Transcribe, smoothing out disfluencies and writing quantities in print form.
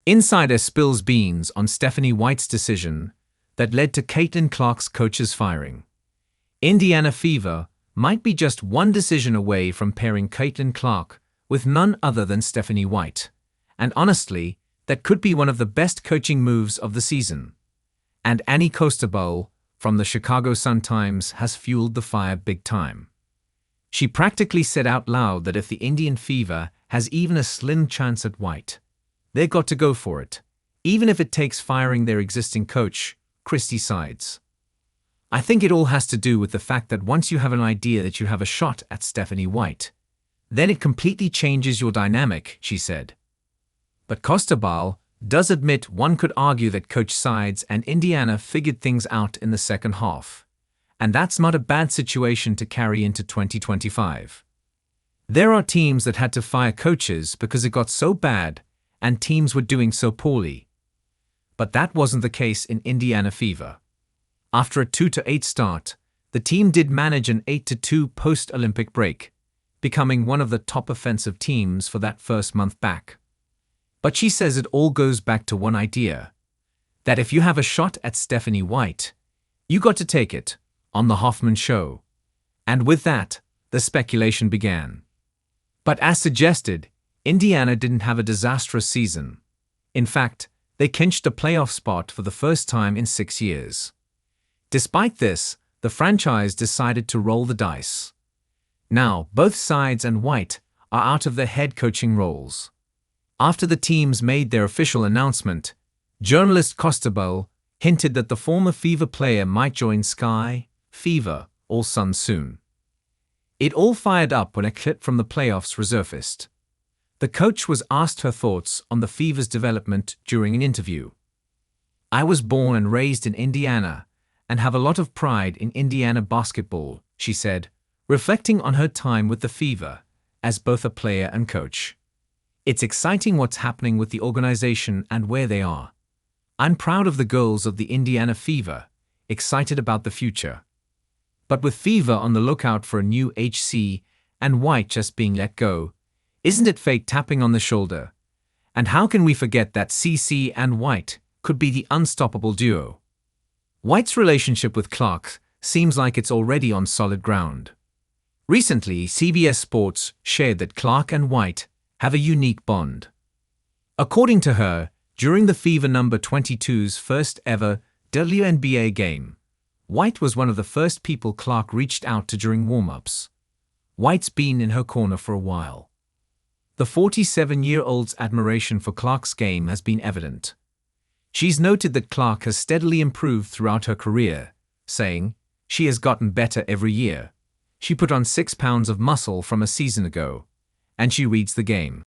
Insider spills beans on Stephanie White's decision that led to Caitlin Clark's coach's firing. Indiana Fever might be just one decision away from pairing Caitlin Clark with none other than Stephanie White. And honestly, that could be one of the best coaching moves of the season. And Annie Costabile from the Chicago Sun-Times has fueled the fire big time. She practically said out loud that if the Indian Fever has even a slim chance at White, they've got to go for it, even if it takes firing their existing coach, Christy Sides. I think it all has to do with the fact that once you have an idea that you have a shot at Stephanie White, then it completely changes your dynamic, she said. But Costabile does admit one could argue that Coach Sides and Indiana figured things out in the second half, and that's not a bad situation to carry into 2025. There are teams that had to fire coaches because it got so bad and teams were doing so poorly. But that wasn't the case in Indiana Fever. After a 2-8 start, the team did manage an 8-2 post-Olympic break, becoming one of the top offensive teams for that first month back. But she says it all goes back to one idea, that if you have a shot at Stephanie White, you got to take it, on the Hoffman Show. And with that, the speculation began. But as suggested, Indiana didn't have a disastrous season. In fact, they clinched a playoff spot for the first time in 6 years. Despite this, the franchise decided to roll the dice. Now, both Sides and White are out of their head coaching roles. After the teams made their official announcement, journalist Costabile hinted that the former Fever player might join Sky, Fever, or Sun soon. It all fired up when a clip from the playoffs resurfaced. The coach was asked her thoughts on the Fever's development during an interview. "I was born and raised in Indiana and have a lot of pride in Indiana basketball," she said, reflecting on her time with the Fever as both a player and coach. "It's exciting what's happening with the organization and where they are. I'm proud of the girls of the Indiana Fever, excited about the future. But with Fever on the lookout for a new HC and White just being let go, isn't it fate tapping on the shoulder? And how can we forget that CC and White could be the unstoppable duo?" White's relationship with Clark seems like it's already on solid ground. Recently, CBS Sports shared that Clark and White have a unique bond. According to her, during the Fever number 22's first ever WNBA game, White was one of the first people Clark reached out to during warm-ups. White's been in her corner for a while. The 47-year-old's admiration for Clark's game has been evident. She's noted that Clark has steadily improved throughout her career, saying, "She has gotten better every year. She put on 6 pounds of muscle from a season ago, and she reads the game."